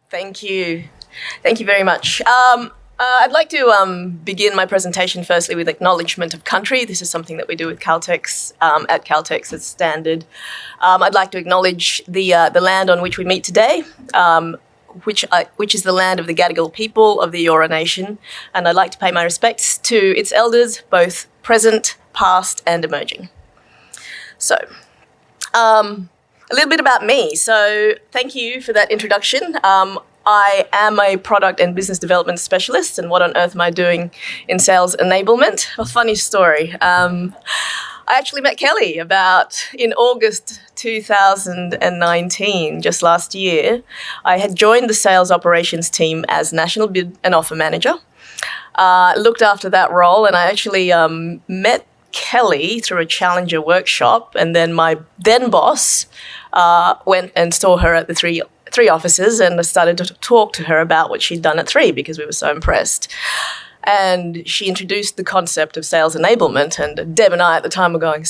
Thank you. Thank you very much. I'd like to begin my presentation firstly with acknowledgement of country. This is something that we do with Caltex, at Caltex as standard. I'd like to acknowledge the land on which we meet today, which is the land of the Gadigal people of the Eora Nation, and I'd like to pay my respects to its elders, both present, past, and emerging. So, a little bit about me. So, thank you for that introduction. I am a product and business development specialist, and what on earth am I doing in sales enablement? A funny story. I actually met Kelly in August 2019, just last year. I had joined the sales operations team as National Bid and Offer Manager, looked after that role, and I actually met Kelly through a Challenger workshop, and then my then boss went and saw her at the three offices, and I started to talk to her about what she'd done at 3 because we were so impressed. And she introduced the concept of sales enablement, and Deb and I at the time were going,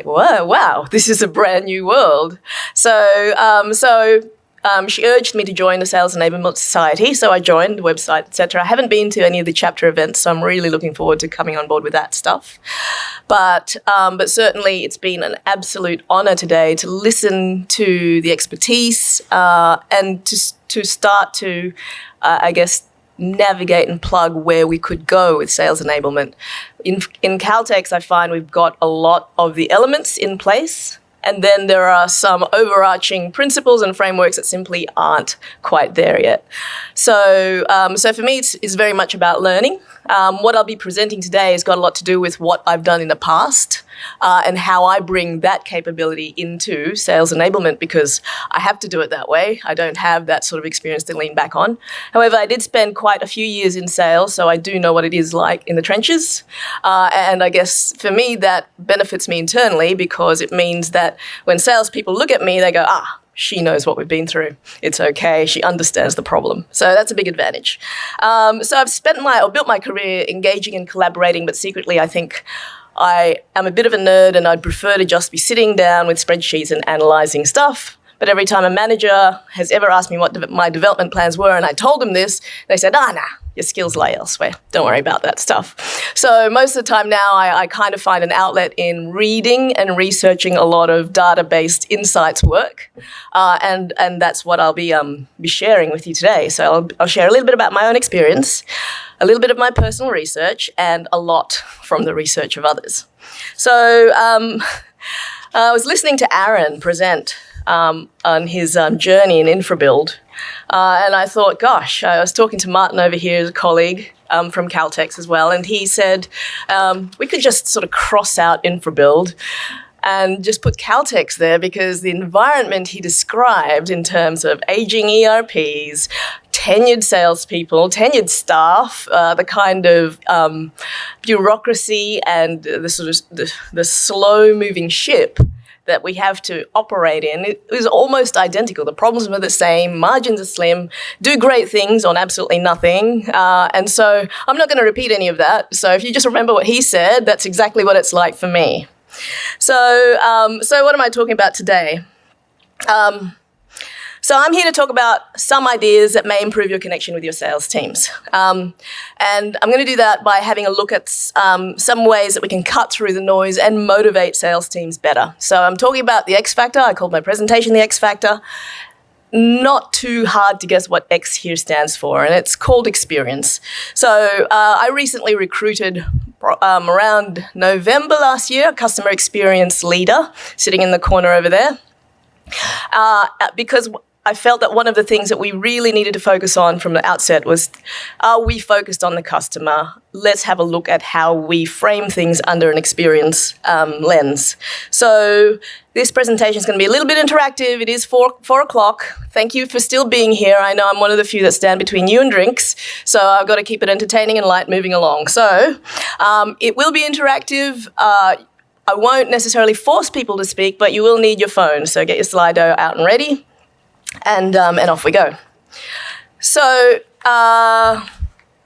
wow, this is a brand new world. So she urged me to join the Sales Enablement Society, so I joined the website, etc. I haven't been to any of the chapter events, so I'm really looking forward to coming on board with that stuff. But certainly it's been an absolute honour today to listen to the expertise and to start to, navigate and plug where we could go with sales enablement. In Caltex, I find we've got a lot of the elements in place, and then there are some overarching principles and frameworks that simply aren't quite there yet. So for me, it's very much about learning. What I'll be presenting today has got a lot to do with what I've done in the past and how I bring that capability into sales enablement, because I have to do it that way. I don't have that sort of experience to lean back on. However, I did spend quite a few years in sales, so I do know what it is like in the trenches. And I guess for me, that benefits me internally, because it means that when salespeople look at me, they go, she knows what we've been through. It's okay. She understands the problem. So that's a big advantage. So I've built my career engaging and collaborating, but secretly I think I am a bit of a nerd, and I'd prefer to just be sitting down with spreadsheets and analysing stuff. But every time a manager has ever asked me what my development plans were, and I told them this, they said, nah, your skills lie elsewhere. Don't worry about that stuff. So most of the time now, I kind of find an outlet in reading and researching a lot of data-based insights work, and that's what I'll be sharing with you today. So I'll share a little bit about my own experience, a little bit of my personal research, and a lot from the research of others. So I was listening to Aaron present on his journey in InfraBuild. And I thought, gosh, I was talking to Martin over here, as a colleague from Caltex as well, and he said we could just sort of cross out InfraBuild and just put Caltex there, because the environment he described in terms of aging ERPs, tenured salespeople, tenured staff, the kind of bureaucracy and the sort of the slow-moving ship that we have to operate in, it is almost identical. The problems are the same, margins are slim, do great things on absolutely nothing. And so I'm not going to repeat any of that. So if you just remember what he said, that's exactly what it's like for me. So what am I talking about today? So I'm here to talk about some ideas that may improve your connection with your sales teams. And I'm going to do that by having a look at some ways that we can cut through the noise and motivate sales teams better. So I'm talking about the X Factor. I called my presentation the X Factor. Not too hard to guess what X here stands for, and it's called experience. So I recently recruited around November last year, a customer experience leader sitting in the corner over there, because I felt that one of the things that we really needed to focus on from the outset was, are we focused on the customer? Let's have a look at how we frame things under an experience lens. So this presentation is going to be a little bit interactive. It is 4 o'clock. Thank you for still being here. I know I'm one of the few that stand between you and drinks, so I've got to keep it entertaining and light moving along. So it will be interactive. I won't necessarily force people to speak, but you will need your phone. So get your Slido out and ready. And off we go. So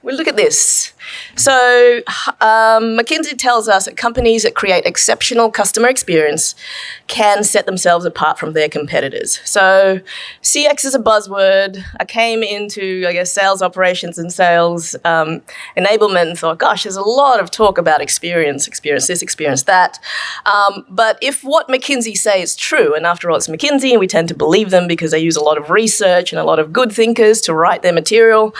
we look at this. So McKinsey tells us that companies that create exceptional customer experience can set themselves apart from their competitors. So CX is a buzzword. I came into, I guess, sales operations and sales enablement and thought, gosh, there's a lot of talk about experience this, experience that. But if what McKinsey say is true, and after all, it's McKinsey, and we tend to believe them because they use a lot of research and a lot of good thinkers to write their material,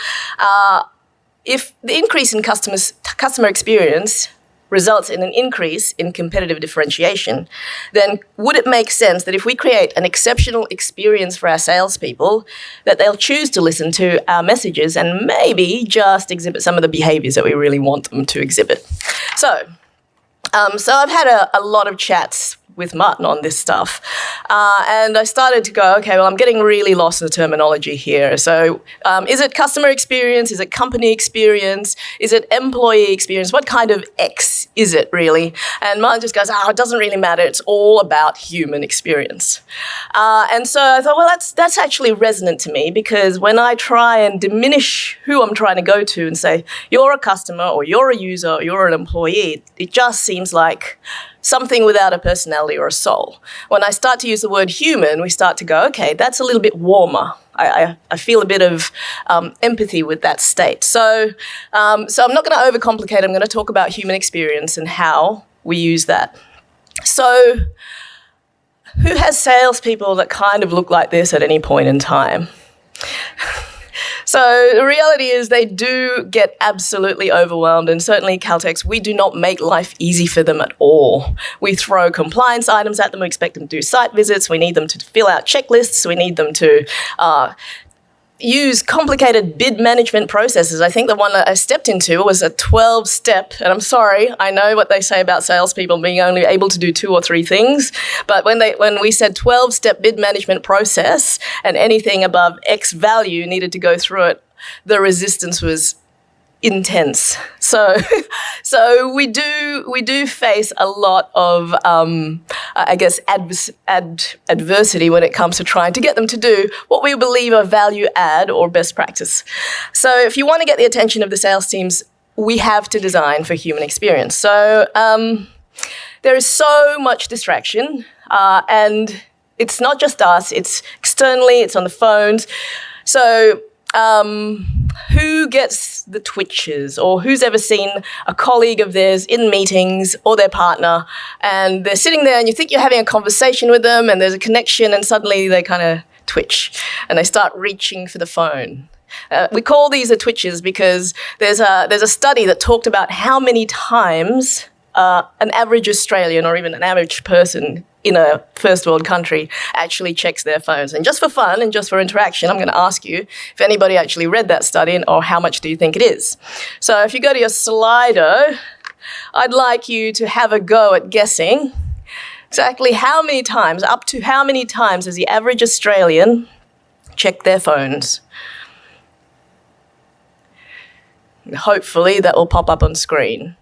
if the increase in customer experience results in an increase in competitive differentiation, then would it make sense that if we create an exceptional experience for our salespeople, that they'll choose to listen to our messages and maybe just exhibit some of the behaviors that we really want them to exhibit? So I've had a lot of chats with Martin on this stuff. And I started to go, okay, well, I'm getting really lost in the terminology here. So is it customer experience? Is it company experience? Is it employee experience? What kind of X is it really? And Martin just goes, it doesn't really matter. It's all about human experience. And so I thought, well, that's actually resonant to me, because when I try and diminish who I'm trying to go to and say, you're a customer or you're a user or you're an employee, it just seems like something without a personality or a soul. When I start to use the word human, we start to go, okay, that's a little bit warmer. I feel a bit of empathy with that state. So I'm not going to overcomplicate. I'm going to talk about human experience and how we use that. So who has salespeople that kind of look like this at any point in time? So the reality is they do get absolutely overwhelmed, and certainly Caltex, we do not make life easy for them at all. We throw compliance items at them. We expect them to do site visits. We need them to fill out checklists. We need them to use complicated bid management processes. I think the one that I stepped into was a 12-step, and I'm sorry, I know what they say about salespeople being only able to do 2 or 3 things, but when we said 12-step bid management process and anything above X value needed to go through it, the resistance was intense. So we do face a lot of adversity when it comes to trying to get them to do what we believe are value add or best practice. So if you want to get the attention of the sales teams, we have to design for human experience. So there is so much distraction, and it's not just us, it's externally, it's on the phones. So who gets the twitches, or who's ever seen a colleague of theirs in meetings or their partner, and they're sitting there and you think you're having a conversation with them and there's a connection, and suddenly they kind of twitch and they start reaching for the phone. We call these the twitches because there's a study that talked about how many times an average Australian or even an average person in a first world country actually checks their phones. And just for fun and just for interaction, I'm going to ask you if anybody actually read that study, or how much do you think it is? So if you go to your Slido, I'd like you to have a go at guessing exactly how many times, up to how many times does the average Australian check their phones? Hopefully that will pop up on screen.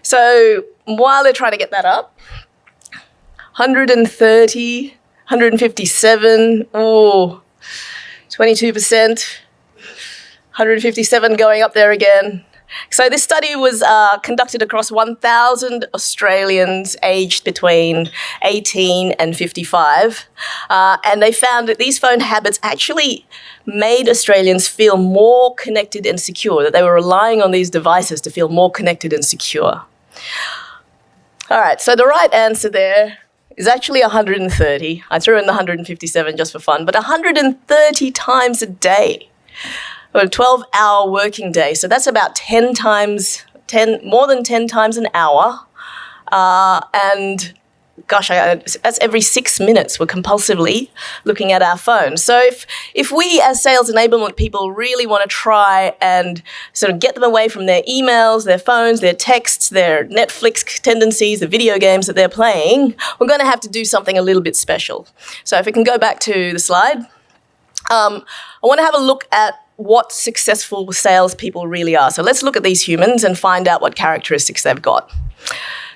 So while they're trying to get that up, 130, 157, 22%, 157 going up there again. So this study was conducted across 1,000 Australians aged between 18 and 55. And they found that these phone habits actually made Australians feel more connected and secure, that they were relying on these devices to feel more connected and secure. All right, so the right answer there is actually 130. I threw in the 157 just for fun, but 130 times a day. A 12-hour working day. So that's about more than 10 times an hour. And gosh, that's every 6 minutes we're compulsively looking at our phones. So if we as sales enablement people really want to try and sort of get them away from their emails, their phones, their texts, their Netflix tendencies, the video games that they're playing, we're going to have to do something a little bit special. So if we can go back to the slide, I want to have a look at what successful salespeople really are. So let's look at these humans and find out what characteristics they've got.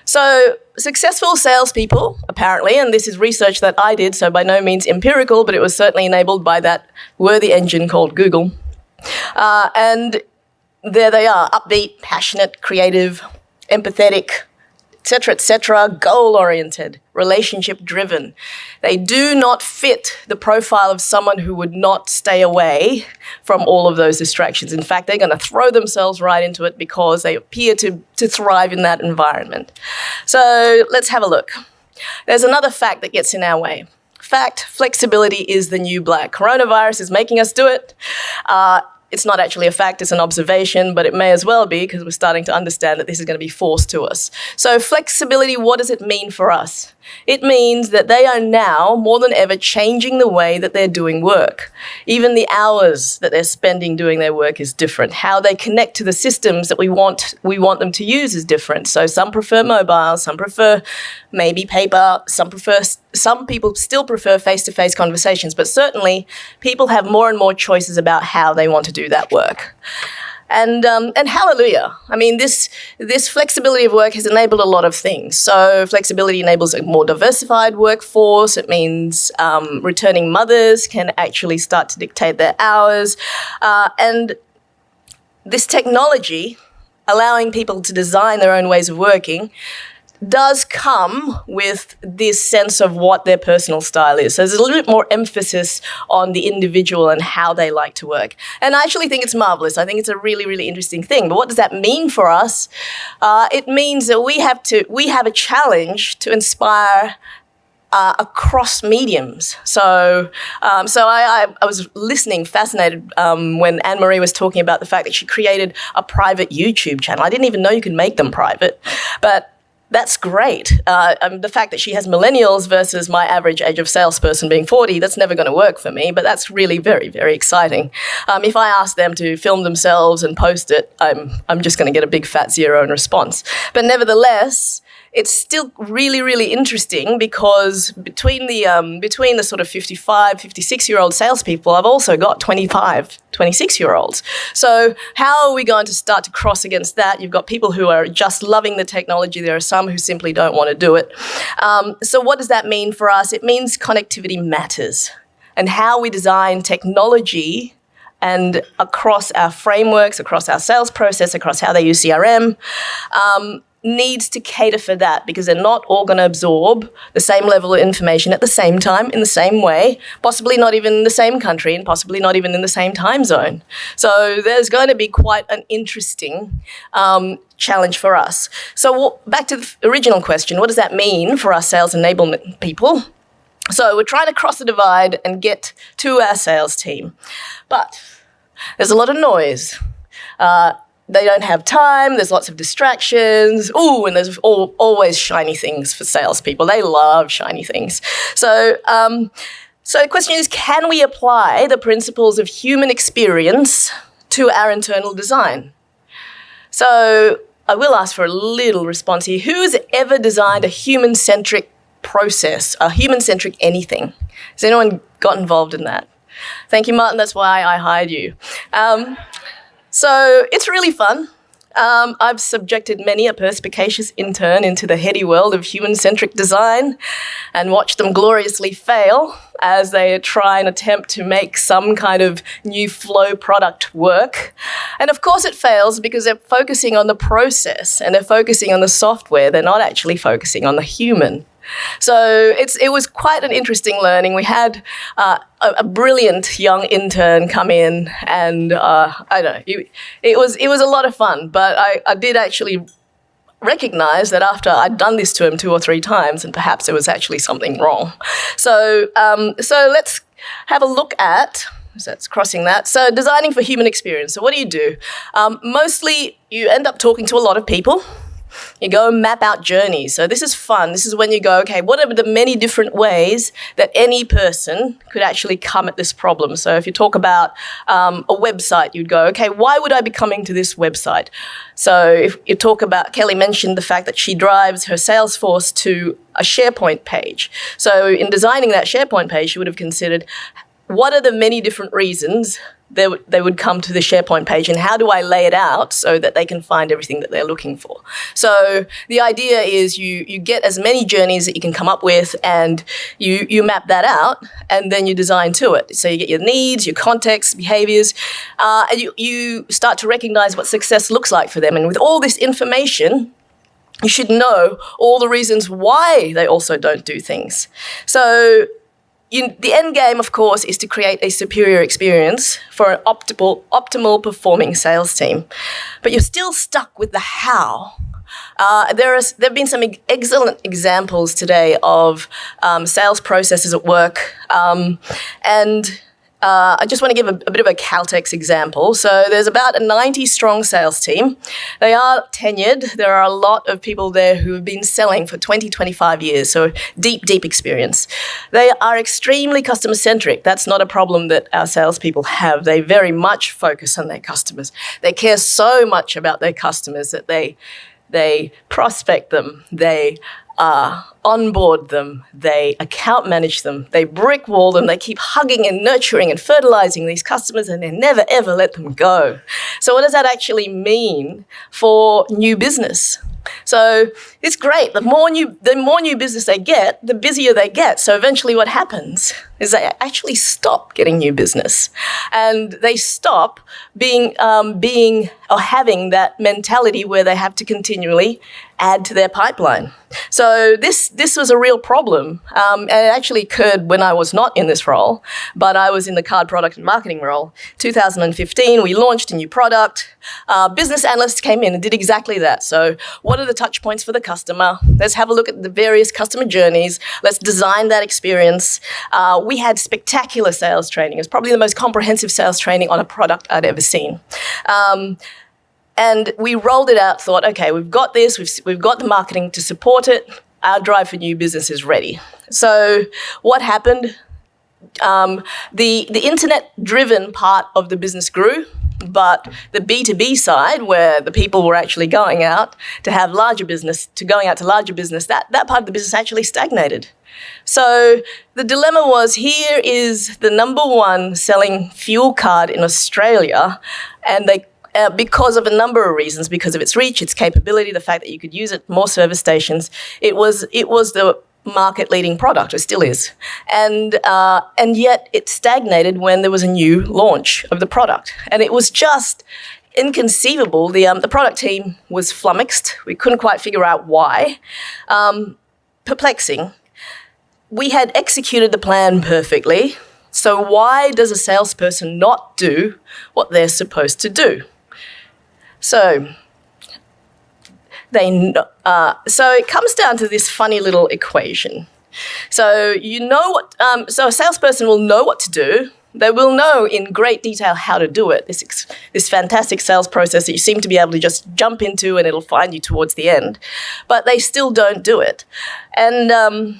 So successful salespeople, apparently, and this is research that I did, so by no means empirical, but it was certainly enabled by that worthy engine called Google. And there they are, upbeat, passionate, creative, empathetic, etc., goal-oriented, relationship-driven. They do not fit the profile of someone who would not stay away from all of those distractions. In fact, they're going to throw themselves right into it because they appear to thrive in that environment. So let's have a look. There's another fact that gets in our way. Fact, flexibility is the new black. Coronavirus is making us do it. It's not actually a fact, it's an observation, but it may as well be because we're starting to understand that this is going to be forced to us. So flexibility, what does it mean for us? It means that they are now, more than ever, changing the way that they're doing work. Even the hours that they're spending doing their work is different. How they connect to the systems that we want them to use is different. So some prefer mobile, some prefer maybe paper, some people still prefer face-to-face conversations, but certainly people have more and more choices about how they want to do that work. And hallelujah. I mean, this flexibility of work has enabled a lot of things. So flexibility enables a more diversified workforce. It means returning mothers can actually start to dictate their hours. And this technology, allowing people to design their own ways of working, does come with this sense of what their personal style is. So there's a little bit more emphasis on the individual and how they like to work. And I actually think it's marvelous. I think it's a really, really interesting thing. But what does that mean for us? It means that we have a challenge to inspire across mediums. So I was listening, fascinated, when Anne-Marie was talking about the fact that she created a private YouTube channel. I didn't even know you could make them private, but that's great. The fact that she has millennials versus my average age of salesperson being 40, that's never going to work for me, but that's really very, very exciting. If I ask them to film themselves and post it, I'm just going to get a big fat zero in response. But nevertheless, it's still really, really interesting because between the sort of 55, 56-year-old salespeople, I've also got 25, 26-year-olds. So how are we going to start to cross against that? You've got people who are just loving the technology. There are some who simply don't want to do it. So what does that mean for us? It means connectivity matters. And how we design technology and across our frameworks, across our sales process, across how they use CRM, needs to cater for that because they're not all going to absorb the same level of information at the same time, in the same way, possibly not even in the same country and possibly not even in the same time zone. So there's going to be quite an interesting challenge for us. So back to the original question, what does that mean for our sales enablement people? So we're trying to cross the divide and get to our sales team, but there's a lot of noise. They don't have time, there's lots of distractions. Ooh, and there's always shiny things for salespeople. They love shiny things. So the question is, can we apply the principles of human experience to our internal design? So I will ask for a little response here. Who's ever designed a human-centric process, a human-centric anything? Has anyone got involved in that? Thank you, Martin. That's why I hired you. So it's really fun. I've subjected many a perspicacious intern into the heady world of human-centric design and watched them gloriously fail as they try and attempt to make some kind of new flow product work. And of course it fails because they're focusing on the process and they're focusing on the software. They're not actually focusing on the human. So it was quite an interesting learning. We had a brilliant young intern come in, and I don't know, it was a lot of fun. But I did actually recognize that after I'd done this to him 2 or 3 times, and perhaps there was actually something wrong. So let's have a look at. So that's crossing that. So designing for human experience. So what do? Mostly you end up talking to a lot of people. You go and map out journeys. So this is fun. This is when you go, okay, what are the many different ways that any person could actually come at this problem? So if you talk about a website, you'd go, okay, why would I be coming to this website? So if you talk about, Kelly mentioned the fact that she drives her Salesforce to a SharePoint page. So in designing that SharePoint page, she would have considered, what are the many different reasons they would come to the SharePoint page, and how do I lay it out so that they can find everything that they're looking for? So the idea is you get as many journeys that you can come up with, and you map that out, and then you design to it. So you get your needs, your context, behaviors, and you start to recognize what success looks like for them. And with all this information, you should know all the reasons why they also don't do things. So the end game, of course, is to create a superior experience for an optimal performing sales team. But you're still stuck with the how. There have been some excellent examples today of sales processes at work, and I just want to give a bit of a Caltex example. So there's about a 90-strong sales team. They are tenured. There are a lot of people there who have been selling for 20, 25 years, so deep experience. They are extremely customer-centric. That's not a problem that our salespeople have. They very much focus on their customers. They care so much about their customers that they prospect them, they onboard them, they account manage them, they brick wall them, they keep hugging and nurturing and fertilizing these customers, and they never ever let them go. So what does that actually mean for new business? So it's great. The more new business they get, the busier they get. So eventually what happens is they actually stop getting new business, and they stop being or having that mentality where they have to continually add to their pipeline. So this was a real problem, and it actually occurred when I was not in this role, but I was in the card product and marketing role. 2015, we launched a new product. Business analysts came in and did exactly that. So what are the touch points for the customer? Let's have a look at the various customer journeys. Let's design that experience. We had spectacular sales training. It's probably the most comprehensive sales training on a product I'd ever seen. And we rolled it out, thought, okay, we've got this, we've got the marketing to support it, our drive for new business is ready. So what happened? The internet-driven part of the business grew, but the B2B side, where the people were actually going out to have larger business, to going out to larger business, that part of the business actually stagnated. So the dilemma was, here is the number one selling fuel card in Australia, and they because of a number of reasons, because of its reach, its capability, the fact that you could use it, more service stations, it was the market-leading product. It still is, and yet it stagnated when there was a new launch of the product, and it was just inconceivable. The product team was flummoxed. We couldn't quite figure out why. Perplexing. We had executed the plan perfectly, so why does a salesperson not do what they're supposed to do? So it comes down to this funny little equation. So so a salesperson will know what to do. They will know in great detail how to do it. This fantastic sales process that you seem to be able to just jump into and it'll find you towards the end, but they still don't do it. And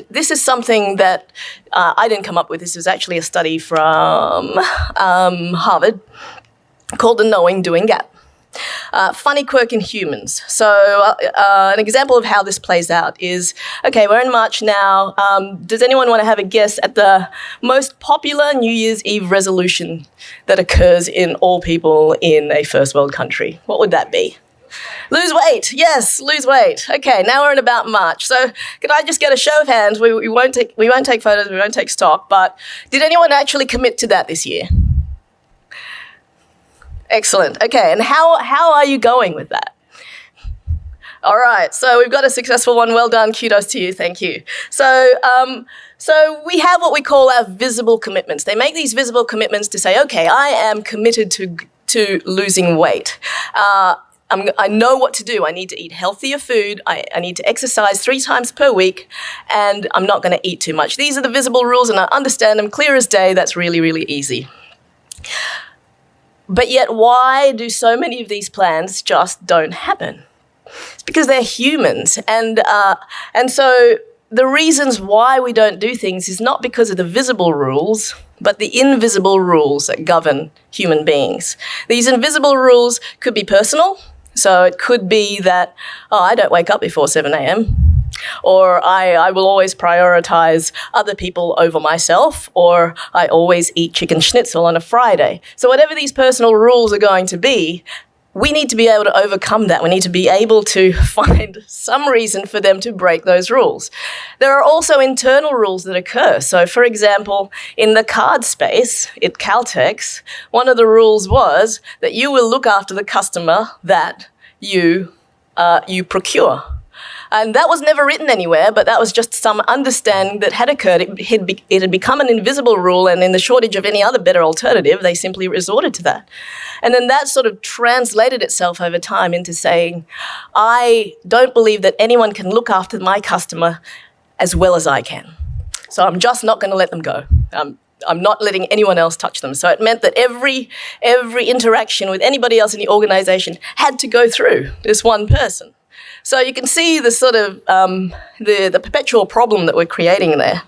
this is something that I didn't come up with. This was actually a study from Harvard called the knowing-doing gap. Funny quirk in humans. So an example of how this plays out is, okay, we're in March now. Does anyone want to have a guess at the most popular New Year's Eve resolution that occurs in all people in a first world country? What would that be? Lose weight. Yes, lose weight. Okay, now we're in about March. So could I just get a show of hands? We won't take photos, we won't take stock, but did anyone actually commit to that this year? Excellent. Okay, and how are you going with that? All right, so we've got a successful one. Well done. Kudos to you. Thank you. So we have what we call our visible commitments. They make these visible commitments to say, okay, I am committed to losing weight. I know what to do. I need to eat healthier food. I need to exercise 3 times per week, and I'm not going to eat too much. These are the visible rules, and I understand them clear as day. That's really, really easy. But yet, why do so many of these plans just don't happen? It's because they're humans, and so the reasons why we don't do things is not because of the visible rules, but the invisible rules that govern human beings. These invisible rules could be personal. So it could be that, I don't wake up before 7 a.m. Or I will always prioritize other people over myself, or I always eat chicken schnitzel on a Friday. So whatever these personal rules are going to be, we need to be able to overcome that. We need to be able to find some reason for them to break those rules. There are also internal rules that occur. So, for example, in the card space at Caltex, one of the rules was that you will look after the customer that you procure. And that was never written anywhere, but that was just some understanding that had occurred. It had become an invisible rule, and in the shortage of any other better alternative, they simply resorted to that. And then that sort of translated itself over time into saying, I don't believe that anyone can look after my customer as well as I can. So I'm just not going to let them go. I'm not letting anyone else touch them. So it meant that every interaction with anybody else in the organization had to go through this one person. So you can see the sort of the perpetual problem that we're creating there.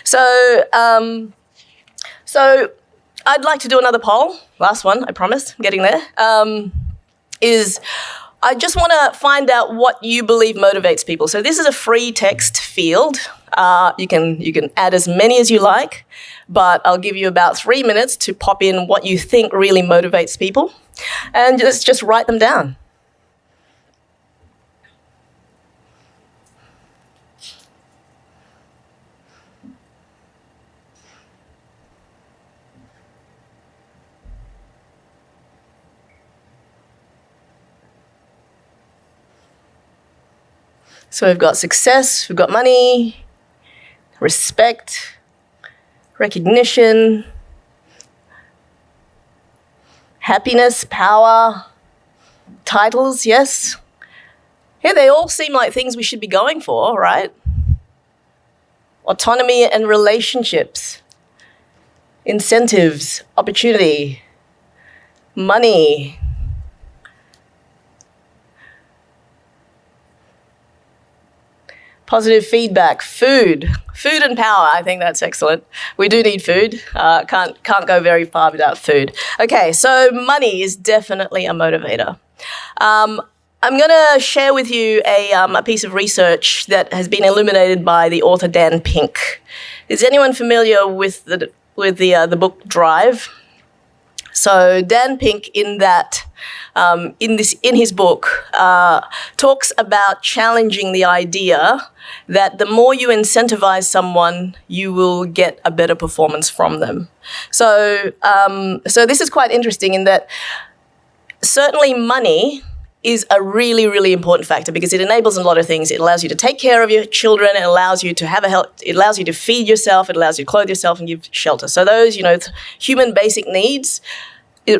So I'd like to do another poll. Last one, I promise. I'm getting there. Is I just want to find out what you believe motivates people. So this is a free text field. You can add as many as you like, but I'll give you about 3 minutes to pop in what you think really motivates people, and let's just write them down. So we've got success, we've got money, respect, recognition, happiness, power, titles, yes. Yeah, they all seem like things we should be going for, right? Autonomy and relationships, incentives, opportunity, money, positive feedback, food and power. I think that's excellent. We do need food. Can't go very far without food. Okay, so money is definitely a motivator. I'm going to share with you a piece of research that has been illuminated by the author Dan Pink. Is anyone familiar with the book Drive? So Dan Pink, in his book, talks about challenging the idea that the more you incentivize someone, you will get a better performance from them. So this is quite interesting in that certainly money is a really, really important factor because it enables a lot of things. It allows you to take care of your children. It allows you to have it allows you to feed yourself. It allows you to clothe yourself and give shelter. So those, human basic needs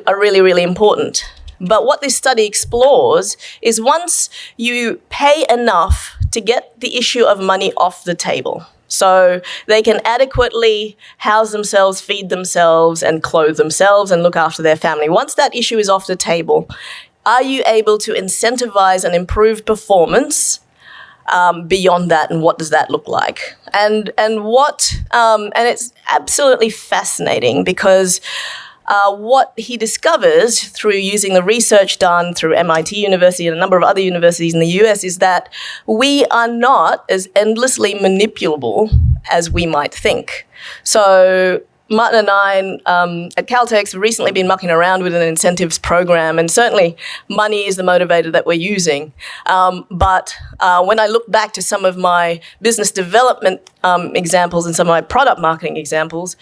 are really, really important. But what this study explores is once you pay enough to get the issue of money off the table, so they can adequately house themselves, feed themselves, and clothe themselves and look after their family. Once that issue is off the table, are you able to incentivize and improve performance beyond that, and what does that look like? And it's absolutely fascinating because what he discovers through using the research done through MIT University and a number of other universities in the US is that we are not as endlessly manipulable as we might think. So Martin and I at Caltex have recently been mucking around with an incentives program, and certainly money is the motivator that we're using. But when I look back to some of my business development examples and some of my product marketing examples,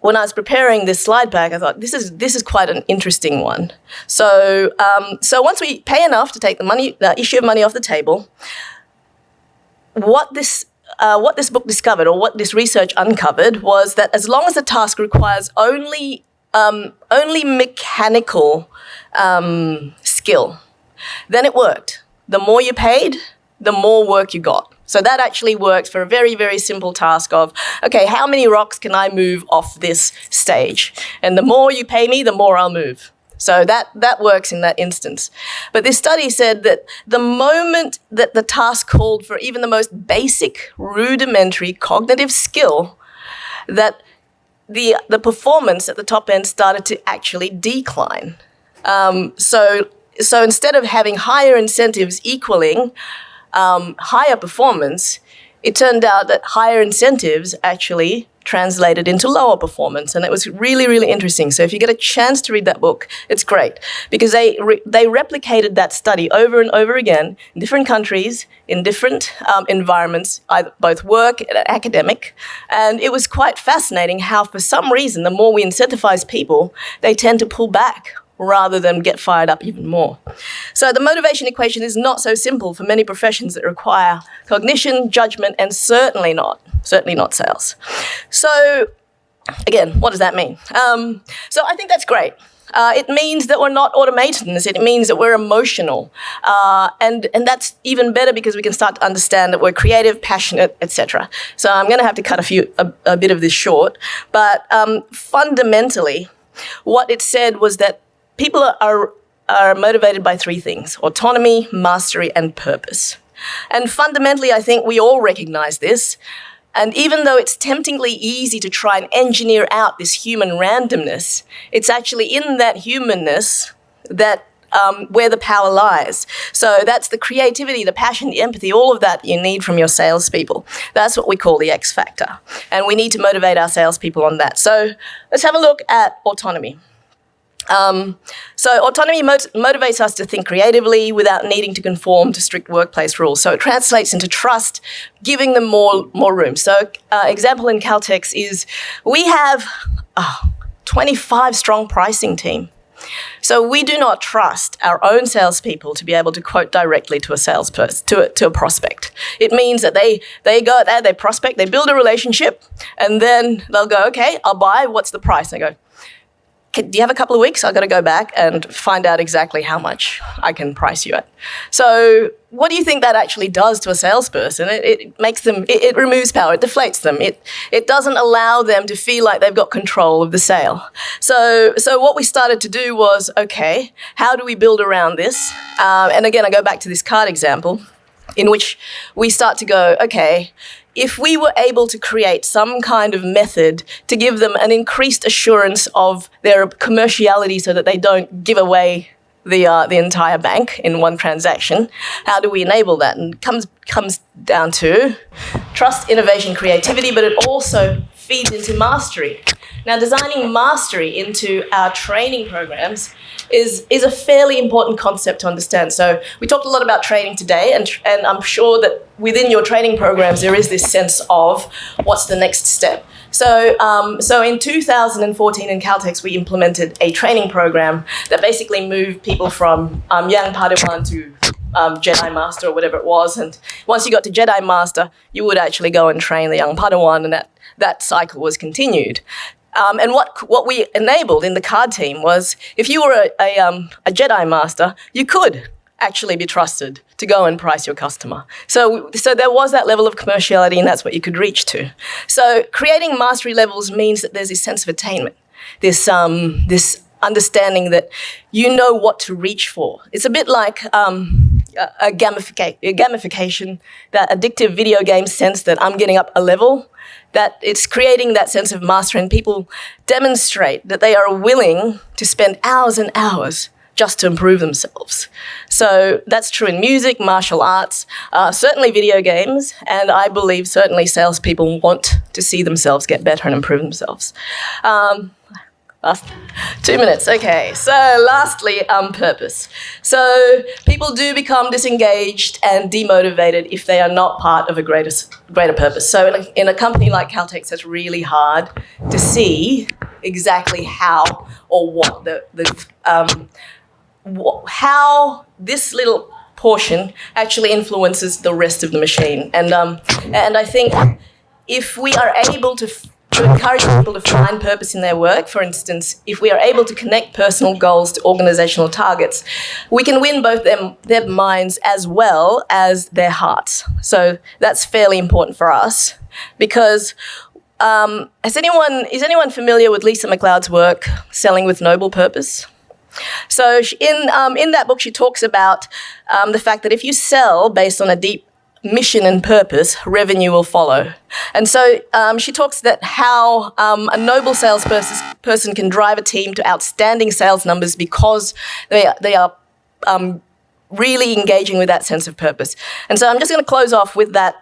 when I was preparing this slide pack, I thought this is quite an interesting one. So once we pay enough to take the issue of money off the table, what this book discovered, or what this research uncovered, was that as long as the task requires only mechanical skill, then it worked. The more you paid, the more work you got. So that actually works for a very, very simple task of, okay, how many rocks can I move off this stage? And the more you pay me, the more I'll move. So that works in that instance. But this study said that the moment that the task called for even the most basic, rudimentary cognitive skill, that the performance at the top end started to actually decline. So instead of having higher incentives equaling higher performance, it turned out that higher incentives actually translated into lower performance. And it was really, really interesting. So if you get a chance to read that book, it's great because they replicated that study over and over again in different countries, in different environments, either both work and academic. And it was quite fascinating how, for some reason, the more we incentivize people, they tend to pull back rather than get fired up even more. So the motivation equation is not so simple for many professions that require cognition, judgment, and certainly not sales. So again, what does that mean? So I think that's great. It means that we're not automatons. It means that we're emotional. And that's even better because we can start to understand that we're creative, passionate, etc. So I'm going to have to cut a bit of this short. But fundamentally, what it said was that people are motivated by three things: autonomy, mastery, and purpose. And fundamentally, I think we all recognize this. And even though it's temptingly easy to try and engineer out this human randomness, it's actually in that humanness that where the power lies. So that's the creativity, the passion, the empathy, all of that you need from your salespeople. That's what we call the X factor. And we need to motivate our salespeople on that. So let's have a look at autonomy. So autonomy motivates us to think creatively without needing to conform to strict workplace rules. So it translates into trust, giving them more room. So example in Caltex is we have a 25-strong pricing team. So we do not trust our own salespeople to be able to quote directly to a salesperson, to a prospect. It means that they go out there, they prospect, they build a relationship, and then they'll go, okay, I'll buy, what's the price? And I go, do you have a couple of weeks? I've got to go back and find out exactly how much I can price you at. So what do you think that actually does to a salesperson? It makes them, it removes power, it deflates them. It doesn't allow them to feel like they've got control of the sale. So what we started to do was, okay, how do we build around this? And again, I go back to this card example in which we start to go, okay, if we were able to create some kind of method to give them an increased assurance of their commerciality so that they don't give away the entire bank in one transaction, how do we enable that? And it comes down to trust, innovation, creativity, but it also feeds into mastery. Now, designing mastery into our training programs is a fairly important concept to understand. So we talked a lot about training today, and I'm sure that within your training programs there is this sense of what's the next step. So in 2014 in Caltex, we implemented a training program that basically moved people from young Padawan to Jedi Master or whatever it was. And once you got to Jedi Master, you would actually go and train the young Padawan, and that cycle was continued. And what we enabled in the card team was if you were a Jedi Master, you could actually be trusted to go and price your customer. So there was that level of commerciality, and that's what you could reach to. So creating mastery levels means that there's this sense of attainment, this understanding that you know what to reach for. It's a bit like a gamification, that addictive video game sense that I'm getting up a level, that it's creating that sense of mastery, and people demonstrate that they are willing to spend hours and hours just to improve themselves. So that's true in music, martial arts, certainly video games, and I believe certainly salespeople want to see themselves get better and improve themselves. Last 2 minutes, okay. So lastly, purpose. So people do become disengaged and demotivated if they are not part of a greater purpose. So in a company like Caltex, it's really hard to see exactly how or what how this little portion actually influences the rest of the machine. And I think if we are able to encourage people to find purpose in their work, for instance, if we are able to connect personal goals to organizational targets, we can win both their minds as well as their hearts. So that's fairly important for us because is anyone familiar with Lisa McLeod's work, Selling with Noble Purpose? So in that book, she talks about the fact that if you sell based on a deep mission and purpose, revenue will follow. And so she talks that how a noble salesperson can drive a team to outstanding sales numbers because they are really engaging with that sense of purpose. And so I'm just going to close off with that,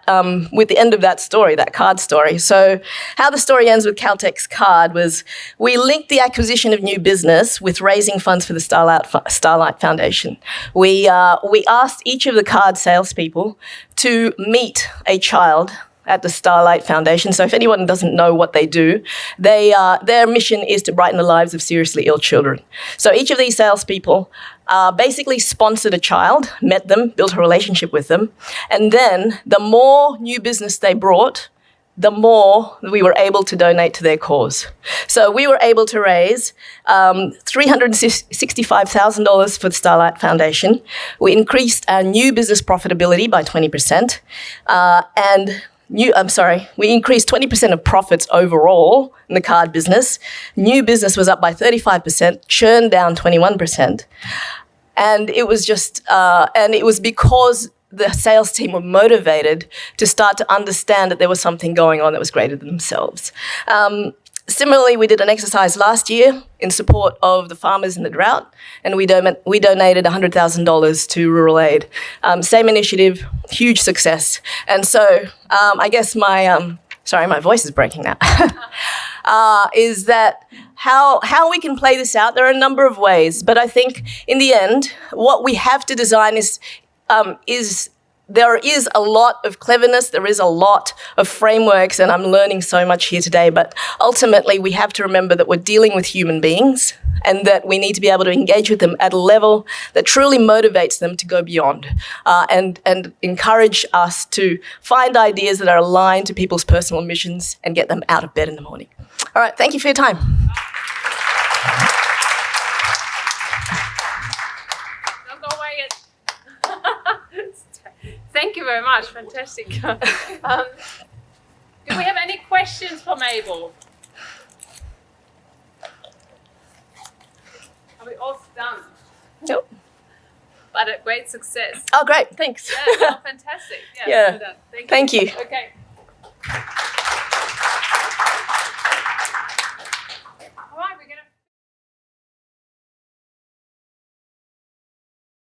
with the end of that story, that card story. So how the story ends with Caltech's card was we linked the acquisition of new business with raising funds for the Starlight Foundation. We asked each of the card salespeople to meet a child at the Starlight Foundation. So if anyone doesn't know what they do, their mission is to brighten the lives of seriously ill children. So each of these salespeople basically sponsored a child, met them, built a relationship with them, and then the more new business they brought, the more we were able to donate to their cause. So we were able to raise $365,000 for the Starlight Foundation. We increased our new business profitability by 20%, we increased 20% of profits overall in the card business. New business was up by 35%, churn down 21%. And it was because the sales team were motivated to start to understand that there was something going on that was greater than themselves. Similarly, we did an exercise last year in support of the farmers in the drought, and we donated $100,000 to Rural Aid. Same initiative, huge success. And so I guess my voice is breaking now, is that how we can play this out. There are a number of ways, but I think in the end, what we have to design is there is a lot of cleverness, there is a lot of frameworks, and I'm learning so much here today, but ultimately we have to remember that we're dealing with human beings and that we need to be able to engage with them at a level that truly motivates them to go beyond and encourage us to find ideas that are aligned to people's personal missions and get them out of bed in the morning. All right, thank you for your time. Thank you very much. Fantastic. Do we have any questions for Mabel? Are we all done? Nope. But a great success. Oh, great. Thanks. Yeah, fantastic. Yeah. Well done. Thank you. Okay.